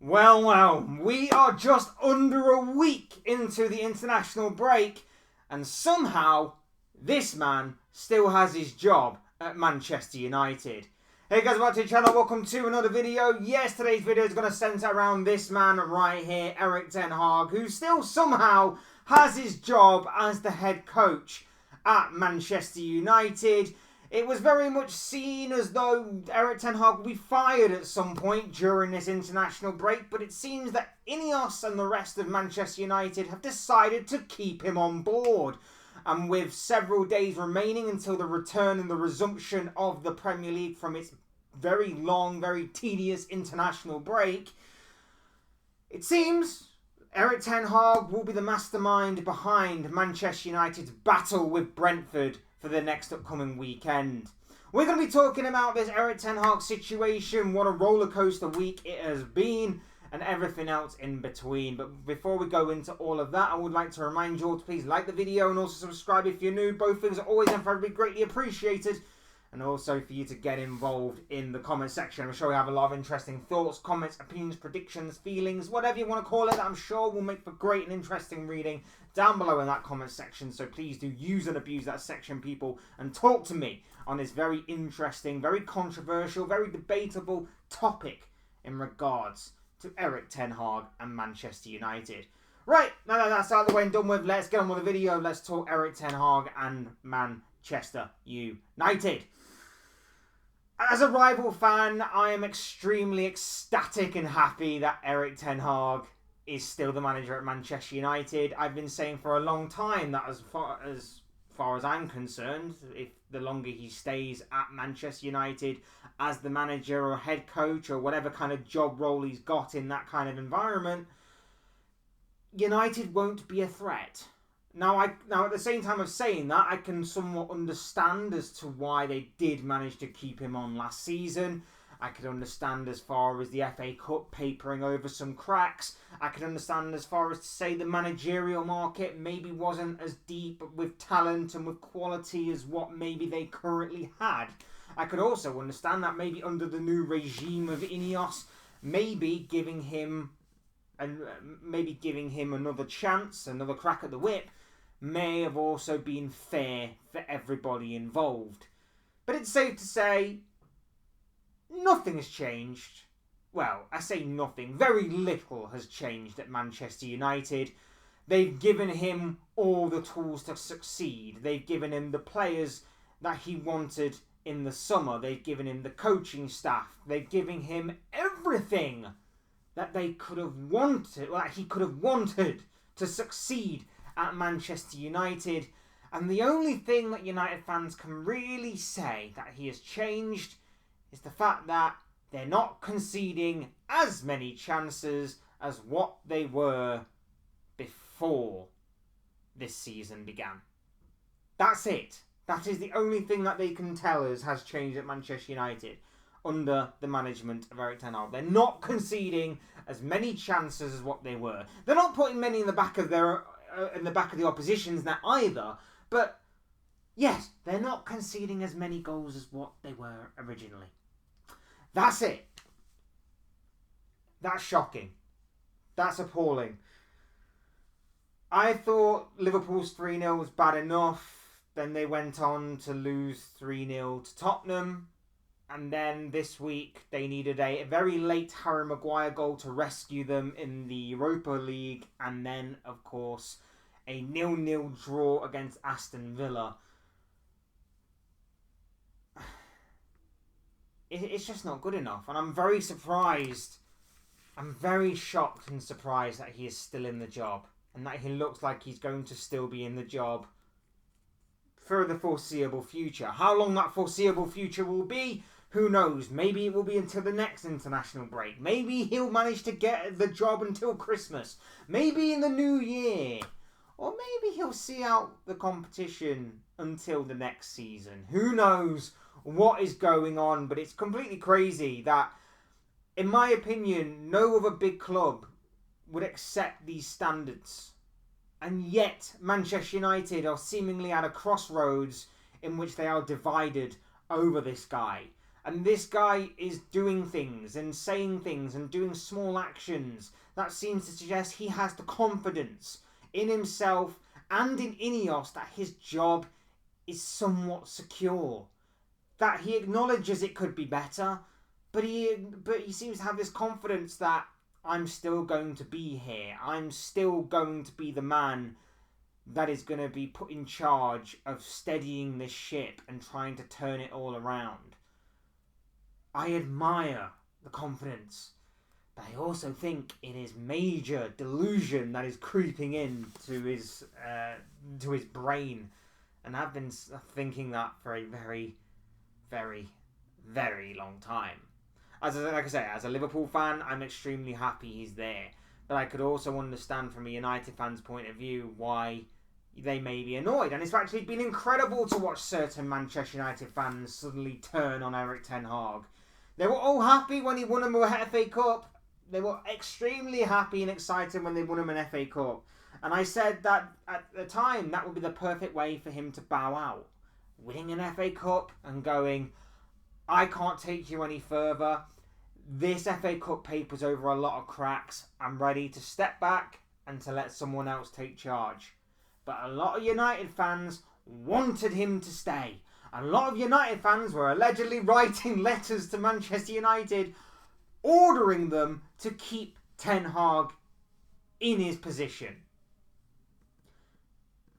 Well, we are just under a week into the international break, and somehow this man still has his job at Manchester United. Hey guys, welcome to the channel, welcome to another video. Yes, today's video is going to centre around this man right here, Erik Ten Hag, who still somehow has his job as the head coach at Manchester United. It was very much seen as though Erik Ten Hag would be fired at some point during this international break, but it seems that Ineos and the rest of Manchester United have decided to keep him on board. And with several days remaining until the return and the resumption of the Premier League from its very long, very tedious international break, it seems Erik Ten Hag will be the mastermind behind Manchester United's battle with Brentford for the next upcoming weekend. We're going to be talking about this Erik Ten Hag situation, what a rollercoaster week it has been, and everything else in between. But before we go into all of that, I would like to remind you all to please like the video and also subscribe if you're new. Both things are always and forever greatly appreciated. And also for you to get involved in the comment section. I'm sure we have a lot of interesting thoughts, comments, opinions, predictions, feelings, whatever you want to call it. I'm sure will make for great and interesting reading down below in that comment section. So please do use and abuse that section, people, and talk to me on this very interesting, very controversial, very debatable topic in regards to Erik Ten Hag and Manchester United. Right, now that's out of the way and done with. Let's get on with the video. Let's talk Erik Ten Hag and Manchester United. As a rival fan, I am extremely ecstatic and happy that Erik Ten Hag is still the manager at Manchester United. I've been saying for a long time that as far as I'm concerned, if the longer he stays at Manchester United as the manager or head coach or whatever kind of job role he's got in that kind of environment, United won't be a threat. Now, at the same time of saying that, I can somewhat understand as to why they did manage to keep him on last season. I could understand as far as the FA Cup papering over some cracks. I could understand as far as to say the managerial market maybe wasn't as deep with talent and with quality as what maybe they currently had. I could also understand that maybe under the new regime of Ineos, maybe giving him another chance, another crack at the whip, may have also been fair for everybody involved. But it's safe to say nothing has changed. Well, I say nothing. Very little has changed at Manchester United. They've given him all the tools to succeed. They've given him the players that he wanted in the summer. They've given him the coaching staff. They've given him everything that they could have wanted, that he could have wanted to succeed at Manchester United. And the only thing that United fans can really say that he has changed is the fact that they're not conceding as many chances as what they were before this season began. That's it. That is the only thing that they can tell us has changed at Manchester United under the management of Erik Ten Hag. They're not conceding as many chances as what they were. They're not putting many in the back of the opposition's net either. But yes, they're not conceding as many goals as what they were originally. That's it. That's shocking. That's appalling. I thought Liverpool's 3-0 was bad enough. Then they went on to lose 3-0 to Tottenham. And then this week, they needed a very late Harry Maguire goal to rescue them in the Europa League. And then, of course, a 0-0 draw against Aston Villa. It's just not good enough. And I'm very surprised. I'm very shocked and surprised that he is still in the job. And that he looks like he's going to still be in the job for the foreseeable future. How long that foreseeable future will be, who knows? Maybe it will be until the next international break. Maybe he'll manage to get the job until Christmas. Maybe in the new year. Or maybe he'll see out the competition until the next season. Who knows what is going on? But it's completely crazy that, in my opinion, no other big club would accept these standards. And yet, Manchester United are seemingly at a crossroads in which they are divided over this guy. And this guy is doing things and saying things and doing small actions that seems to suggest he has the confidence in himself and in Ineos that his job is somewhat secure. That he acknowledges it could be better, but he seems to have this confidence that I'm still going to be here. I'm still going to be the man that is going to be put in charge of steadying this ship and trying to turn it all around. I admire the confidence, but I also think it is major delusion that is creeping into his brain, and I've been thinking that for a very, very, very long time. Like I say, as a Liverpool fan, I'm extremely happy he's there, but I could also understand from a United fan's point of view why they may be annoyed. And it's actually been incredible to watch certain Manchester United fans suddenly turn on Erik Ten Hag. They were all happy when he won them a FA Cup. They were extremely happy and excited when they won him an FA Cup. And I said that at the time, that would be the perfect way for him to bow out. Winning an FA Cup and going, I can't take you any further. This FA Cup paper's over a lot of cracks. I'm ready to step back and to let someone else take charge. But a lot of United fans wanted him to stay. A lot of United fans were allegedly writing letters to Manchester United ordering them to keep Ten Hag in his position.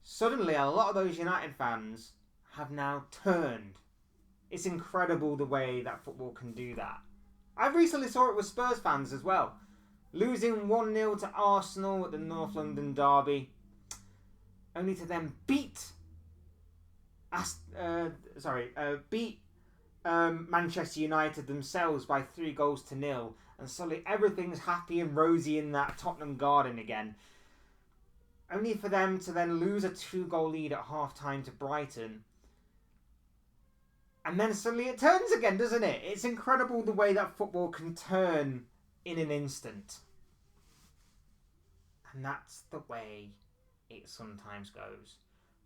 Suddenly, a lot of those United fans have now turned. It's incredible the way that football can do that. I recently saw it with Spurs fans as well. Losing 1-0 to Arsenal at the North London derby, only to then beat Manchester United themselves by 3-0, and suddenly everything's happy and rosy in that Tottenham garden again. Only for them to then lose a 2-goal lead at half-time to Brighton. And then suddenly it turns again, doesn't it? It's incredible the way that football can turn in an instant. And that's the way it sometimes goes.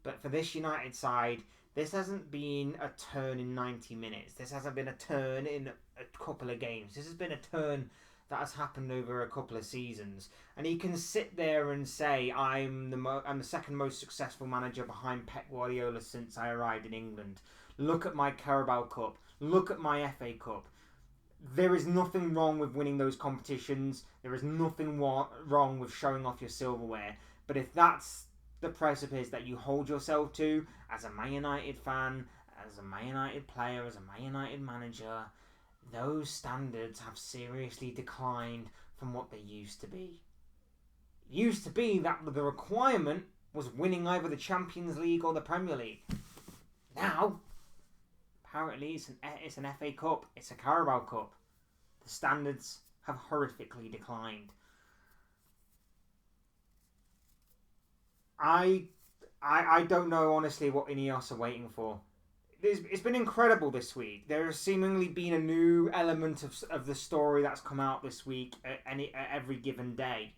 But for this United side, this hasn't been a turn in 90 minutes. This hasn't been a turn in a couple of games. This has been a turn that has happened over a couple of seasons. And he can sit there and say, I'm the second most successful manager behind Pep Guardiola since I arrived in England. Look at my Carabao Cup. Look at my FA Cup. There is nothing wrong with winning those competitions. There is nothing wrong with showing off your silverware. But if that's the precipice that you hold yourself to as a Man United fan, as a Man United player, as a Man United manager, those standards have seriously declined from what they used to be. It used to be that the requirement was winning either the Champions League or the Premier League. Now, apparently it's an FA Cup, it's a Carabao Cup. The standards have horrifically declined. I don't know, honestly, what Ineos are waiting for. It's been incredible this week. There has seemingly been a new element of the story that's come out this week at every given day.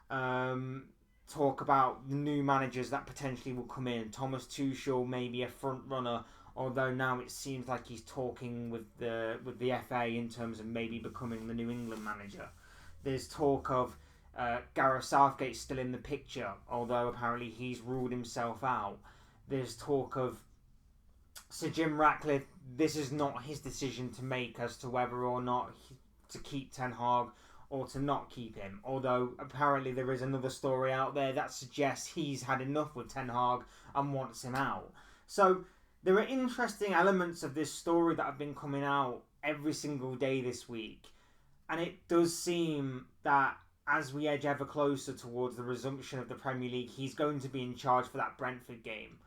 Talk about the new managers that potentially will come in. Thomas Tuchel may be a front runner, although now it seems like he's talking with the FA in terms of maybe becoming the New England manager. There's talk of Gareth Southgate still in the picture, although apparently he's ruled himself out. There's talk of Sir Jim Ratcliffe. This is not his decision to make as to whether or not to keep Ten Hag or to not keep him. Although apparently there is another story out there that suggests he's had enough with Ten Hag and wants him out. So there are interesting elements of this story that have been coming out every single day this week. And it does seem that as we edge ever closer towards the resumption of the Premier League, he's going to be in charge for that Brentford game.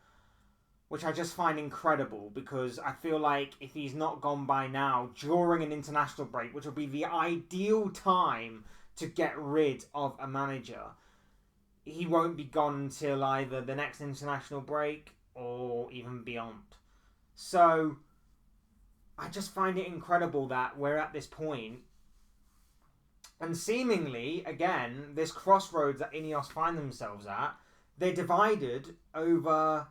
Which I just find incredible, because I feel like if he's not gone by now, during an international break, which will be the ideal time to get rid of a manager, he won't be gone until either the next international break or even beyond. So I just find it incredible that we're at this point. And seemingly, again, this crossroads that Ineos find themselves at, they're divided over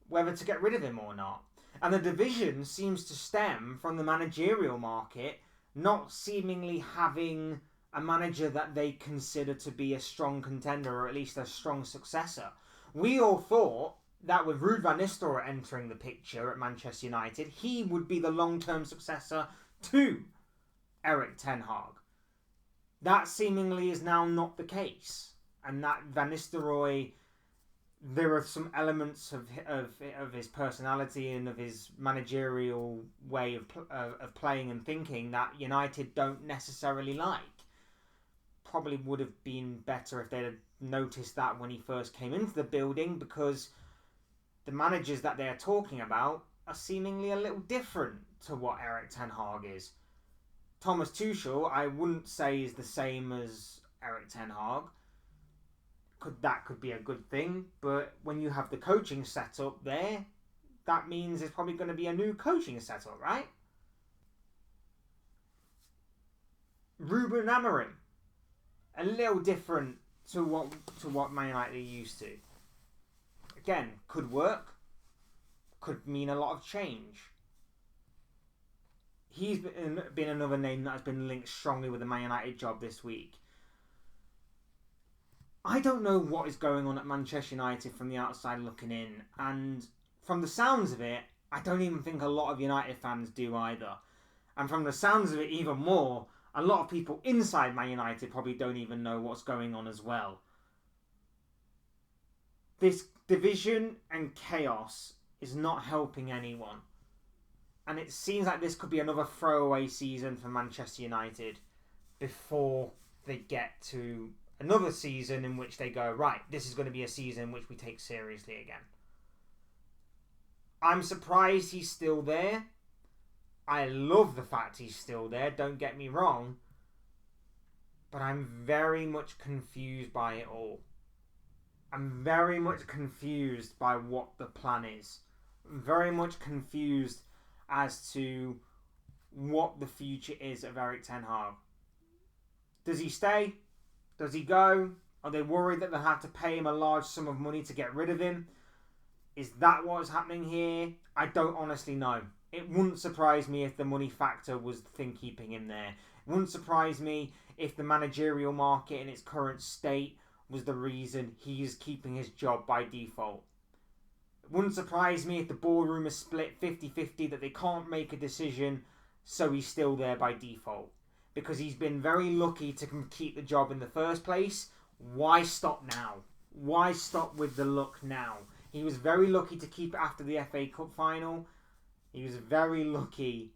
whether to get rid of him or not. And the division seems to stem from the managerial market not seemingly having a manager that they consider to be a strong contender, or at least a strong successor. We all thought that with Ruud van Nistelrooy entering the picture at Manchester United, he would be the long-term successor to Erik Ten Hag. That seemingly is now not the case. And that Van Nistelrooy, there are some elements of his personality and of his managerial way of playing and thinking that United don't necessarily like. Probably would have been better if they'd have noticed that when he first came into the building, because the managers that they're talking about are seemingly a little different to what Erik Ten Hag is. Thomas Tuchel, I wouldn't say is the same as Erik Ten Hag. That could be a good thing, but when you have the coaching setup there, that means it's probably going to be a new coaching setup, right? Ruben Amorim, a little different to what Man United are used to. Again, could work, could mean a lot of change. He's been another name that has been linked strongly with the Man United job this week. I don't know what is going on at Manchester United from the outside looking in, and from the sounds of it, I don't even think a lot of United fans do either. And from the sounds of it even more, a lot of people inside Man United probably don't even know what's going on as well. This division and chaos is not helping anyone. And it seems like this could be another throwaway season for Manchester United before they get to another season in which they go, right, this is going to be a season which we take seriously again. I'm surprised he's still there. I love the fact he's still there, don't get me wrong. But I'm very much confused by it all. I'm very much confused by what the plan is. I'm very much confused as to what the future is of Erik Ten Hag. Does he stay? Does he go? Are they worried that they'll have to pay him a large sum of money to get rid of him? Is that what's happening here? I don't honestly know. It wouldn't surprise me if the money factor was the thing keeping him there. It wouldn't surprise me if the managerial market in its current state was the reason he is keeping his job by default. It wouldn't surprise me if the boardroom is split 50-50, that they can't make a decision, so he's still there by default. Because he's been very lucky to keep the job in the first place. Why stop now? Why stop with the luck now? He was very lucky to keep it after the FA Cup final. He was very lucky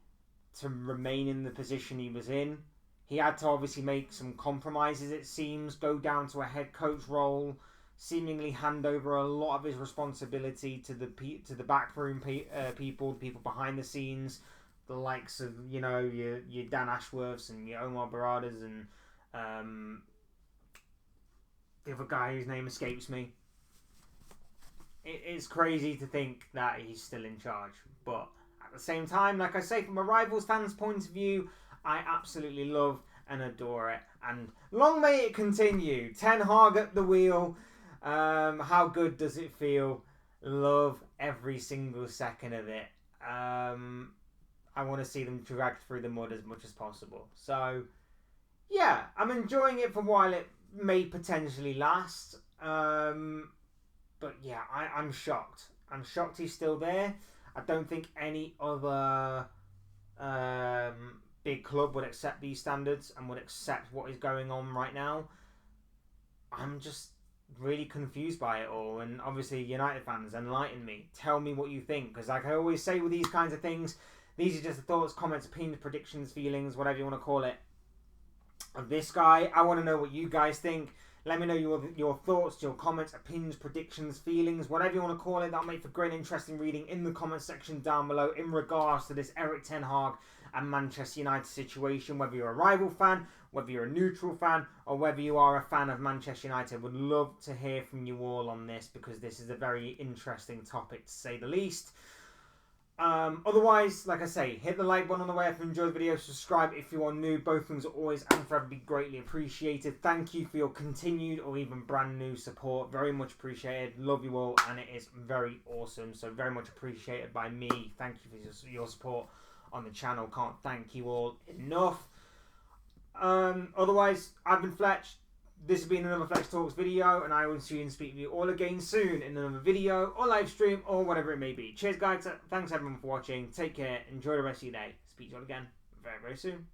to remain in the position he was in. He had to obviously make some compromises, it seems, go down to a head coach role, seemingly hand over a lot of his responsibility to the backroom people, the people behind the scenes, the likes of, you know, your Dan Ashworths and your Omar Baradas and the other guy whose name escapes me. It's crazy to think that he's still in charge, but at the same time, like I say, from a Rivals fan's point of view, I absolutely love and adore it, and long may it continue. Ten Hag at the wheel. How good does it feel? Love every single second of it. I want to see them dragged through the mud as much as possible. So, yeah, I'm enjoying it for while it may potentially last. But yeah, I'm shocked. I'm shocked he's still there. I don't think any other big club would accept these standards and would accept what is going on right now. I'm just really confused by it all. And obviously, United fans, enlighten me. Tell me what you think. Because like I always say with these kinds of things, these are just the thoughts, comments, opinions, predictions, feelings, whatever you want to call it, of this guy. I want to know what you guys think. Let me know your thoughts, your comments, opinions, predictions, feelings, whatever you want to call it. That'll make for great and interesting reading in the comment section down below in regards to this Erik Ten Hag and Manchester United situation. Whether you're a rival fan, whether you're a neutral fan, or whether you are a fan of Manchester United. Would love to hear from you all on this, because this is a very interesting topic to say the least. Otherwise, like I say, hit the like button on the way if you enjoyed the video. Subscribe if you are new. Both things are always and forever be greatly appreciated. Thank you for your continued or even brand new support. Very much appreciated. Love you all, and it is very awesome. So very much appreciated by me. Thank you for your support on the channel. Can't thank you all enough. Otherwise, I've been Fletch. This has been another Fletch Talks video, and I will see you and speak to you all again soon in another video or live stream or whatever it may be. Cheers, guys. Thanks everyone for watching. Take care. Enjoy the rest of your day. Speak to you all again very, very soon.